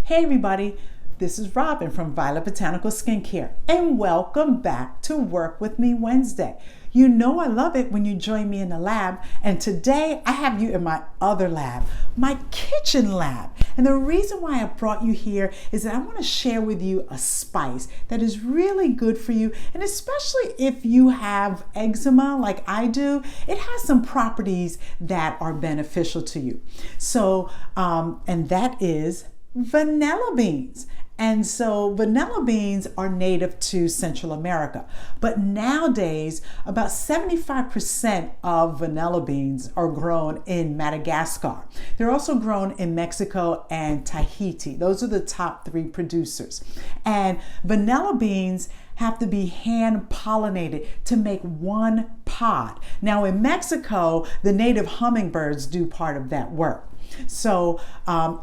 Hey everybody, this is Robin from Violet Botanical Skincare and welcome back to Work With Me Wednesday. You know I love it when you join me in the lab, and today I have you in my other lab, my kitchen lab. And the reason why I brought you here is that I want to share with you a spice that is really good for you, and especially if you have eczema like I do, it has some properties that are beneficial to you. So, and that is vanilla beans. And so vanilla beans are native to Central America, but nowadays about 75% of vanilla beans are grown in Madagascar. They're also grown in Mexico and Tahiti. Those are the top three producers. And vanilla beans have to be hand pollinated to make one pod. Now in Mexico, the native hummingbirds do part of that work. So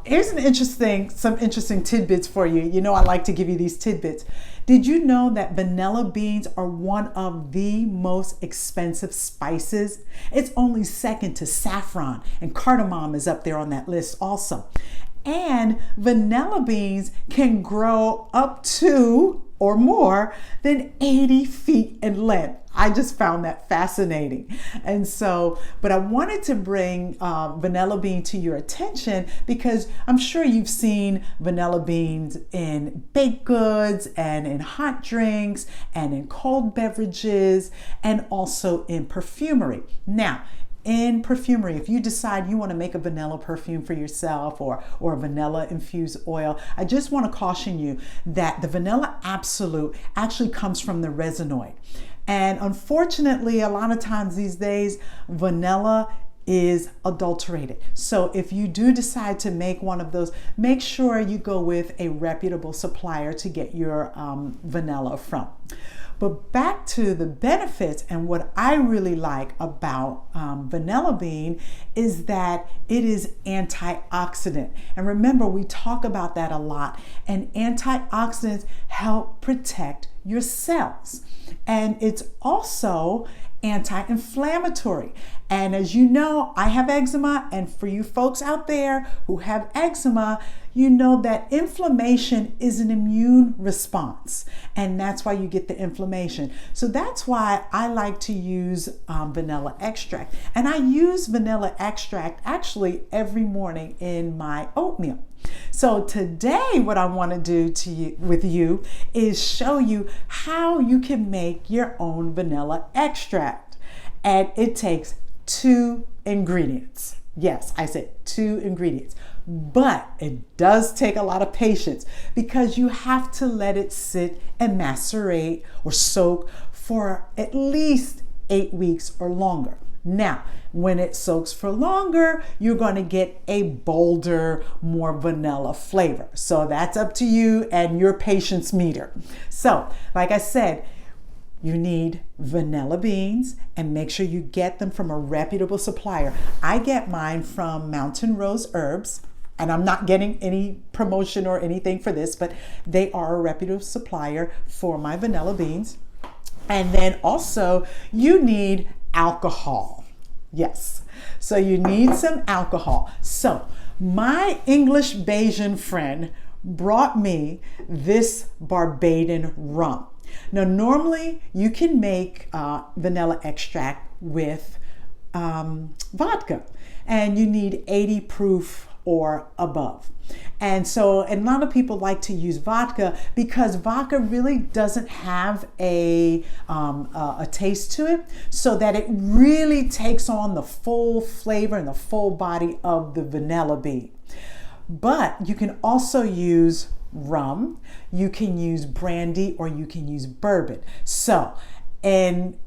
here's some interesting tidbits for you. You know I like to give you these tidbits. Did you know that vanilla beans are one of the most expensive spices? It's only second to saffron, and cardamom is up there on that list also. And vanilla beans can grow up to or more than 80 feet in length. I just found that fascinating. And so, but I wanted to bring vanilla bean to your attention because I'm sure you've seen vanilla beans in baked goods and in hot drinks and in cold beverages and also in perfumery. Now, in perfumery, if you decide you want to make a vanilla perfume for yourself or a vanilla infused oil, I just want to caution you that the vanilla absolute actually comes from the resinoid. And unfortunately, a lot of times these days, vanilla is adulterated. So if you do decide to make one of those, make sure you go with a reputable supplier to get your vanilla from. But back to the benefits, and what I really like about vanilla bean is that it is antioxidant. And remember, we talk about that a lot. And antioxidants help protect your cells. And it's also anti-inflammatory. And as you know, I have eczema, and for you folks out there who have eczema, you know that inflammation is an immune response, and that's why you get the inflammation. So that's why I like to use vanilla extract. And I use vanilla extract actually every morning in my oatmeal. So today what I want to do with you is show you how you can make your own vanilla extract. And it takes 2 ingredients. Yes, I said 2 ingredients. But it does take a lot of patience because you have to let it sit and macerate or soak for at least 8 weeks or longer. Now, when it soaks for longer, you're going to get a bolder, more vanilla flavor. So that's up to you and your patience meter. So, like I said, you need vanilla beans, and make sure you get them from a reputable supplier. I get mine from Mountain Rose Herbs, and I'm not getting any promotion or anything for this, but they are a reputable supplier for my vanilla beans. And then also you need alcohol. Yes, so you need some alcohol. So my English Bayesian friend brought me this Barbadian rum. Now, normally you can make vanilla extract with vodka, and you need 80 proof or above. And so, and a lot of people like to use vodka because vodka really doesn't have a taste to it, so that it really takes on the full flavor and the full body of the vanilla bean. But you can also use rum, you can use brandy, or you can use bourbon. So in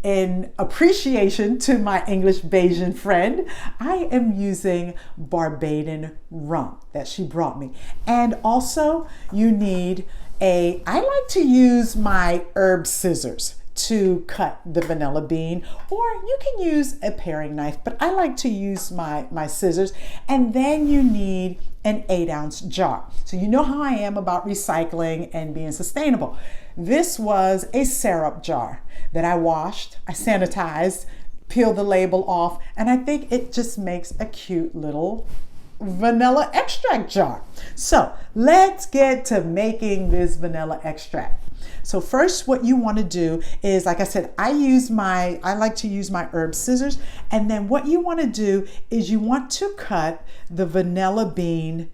appreciation to my English Bayesian friend, I am using Barbadian rum that she brought me. And also you need I like to use my herb scissors to cut the vanilla bean, or you can use a paring knife, but I like to use my scissors. And then you need an 8-ounce jar. So you know how I am about recycling and being sustainable. This was a syrup jar that I washed, I sanitized, peeled the label off, and I think it just makes a cute little vanilla extract jar. So let's get to making this vanilla extract. So first, what you want to do is, like I said, I like to use my herb scissors. And then what you want to do is you want to cut the vanilla bean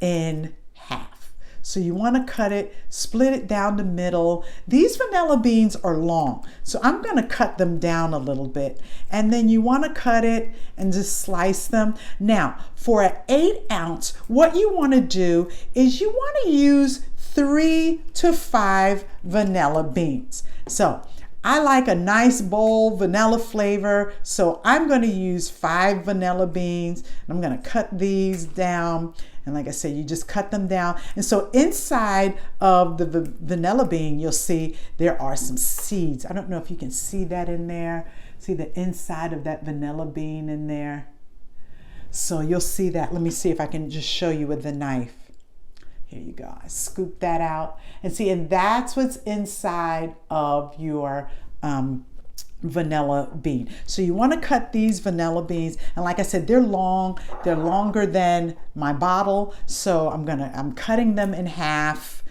in half. So you want to cut it, split it down the middle. These vanilla beans are long, so I'm going to cut them down a little bit. And then you want to cut it and just slice them. Now, for an 8-ounce, what you want to do is you want to use 3 to 5 vanilla beans. So I like a nice bold vanilla flavor, so I'm going to use 5 vanilla beans. I'm going to cut these down. And like I said, you just cut them down. And so inside of the vanilla bean, you'll see there are some seeds. I don't know if you can see that in there. See the inside of that vanilla bean in there. So you'll see that. Let me see if I can just show you with the knife. Here you go. I scoop that out. And see, and that's what's inside of your vanilla bean. So you want to cut these vanilla beans, and like I said, they're long, they're longer than my bottle, so I'm cutting them in half,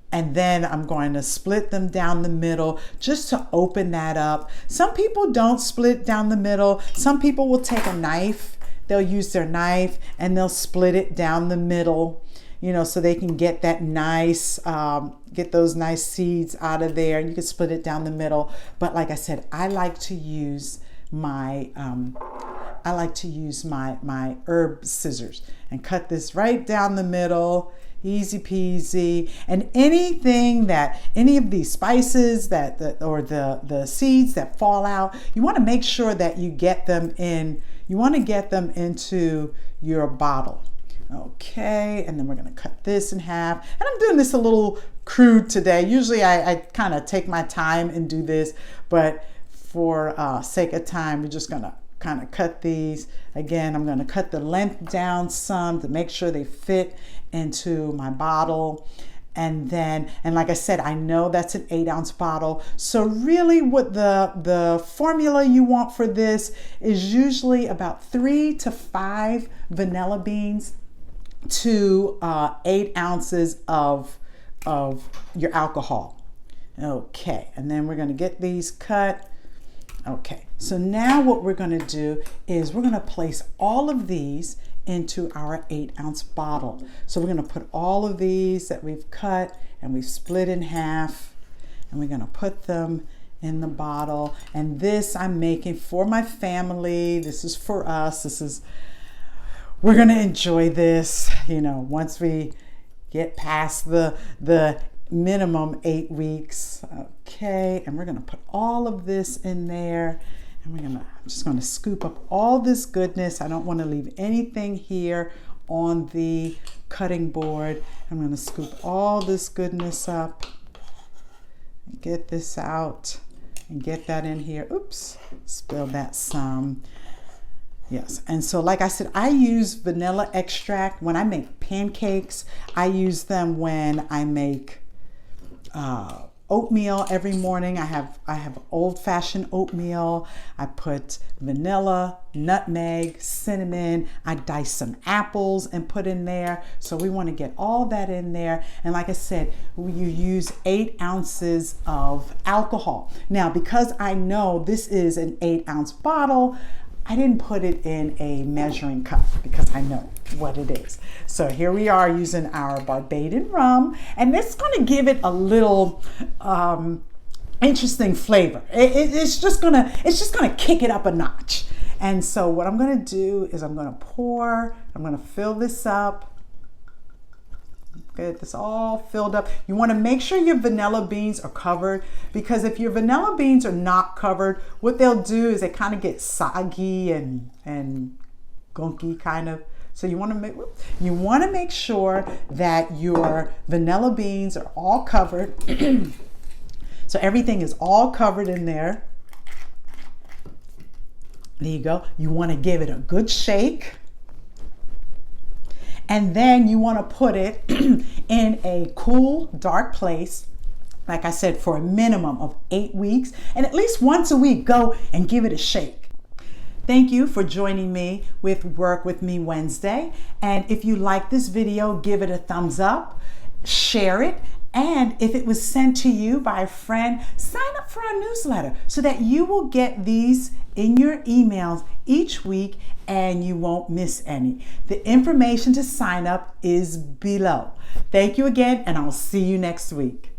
and then I'm going to split them down the middle just to open that up. Some people don't split down the middle. Some people will take a knife, they'll use their knife and they'll split it down the middle, you know, so they can get that nice, get those nice seeds out of there. And you can split it down the middle. But like I said, I like to use my my herb scissors and cut this right down the middle. Easy peasy. And anything that, any of these spices or the seeds that fall out, you want to make sure that you get them in. You want to get them into your bottle. Okay, and then we're gonna cut this in half. And I'm doing this a little crude today. Usually I kind of take my time and do this, but for sake of time, we're just gonna kind of cut these. Again, I'm gonna cut the length down some to make sure they fit into my bottle. And then, and like I said, I know that's an 8-ounce bottle. So really what the formula you want for this is usually about 3 to 5 vanilla beans to 8 ounces of your alcohol. Okay, and then we're going to get these cut. Okay, so now what we're going to do is we're going to place all of these into our 8-ounce bottle. So we're going to put all of these that we've cut and we've split in half, and we're going to put them in the bottle. And this I'm making for my family. This is for us. We're gonna enjoy this, you know, once we get past the minimum 8 weeks. Okay, and we're gonna put all of this in there, and I'm just gonna scoop up all this goodness. I don't want to leave anything here on the cutting board. I'm gonna scoop all this goodness up, and get this out, and get that in here. Oops, spilled that some. Yes, and so like I said, I use vanilla extract when I make pancakes. I use them when I make oatmeal every morning. I have old-fashioned oatmeal. I put vanilla, nutmeg, cinnamon. I dice some apples and put in there. So we want to get all that in there. And like I said, you use 8 ounces of alcohol. Now, because I know this is an 8-ounce bottle, I didn't put it in a measuring cup because I know what it is. So here we are using our Barbadian rum, and it's going to give it a little interesting flavor. It's just gonna kick it up a notch. And so what I'm going to do is I'm going to fill this up. Get this all filled up. You want to make sure your vanilla beans are covered, because if your vanilla beans are not covered, what they'll do is they kind of get soggy and gunky kind of. So you want to make sure that your vanilla beans are all covered. So everything is all covered in there. There you go. You want to give it a good shake. And then you want to put it in a cool, dark place, like I said, for a minimum of 8 weeks. And at least once a week, go and give it a shake. Thank you for joining me with Work With Me Wednesday. And if you like this video, give it a thumbs up, share it, and if it was sent to you by a friend, sign up for our newsletter so that you will get these in your emails each week and you won't miss any. The information to sign up is below. Thank you again, and I'll see you next week.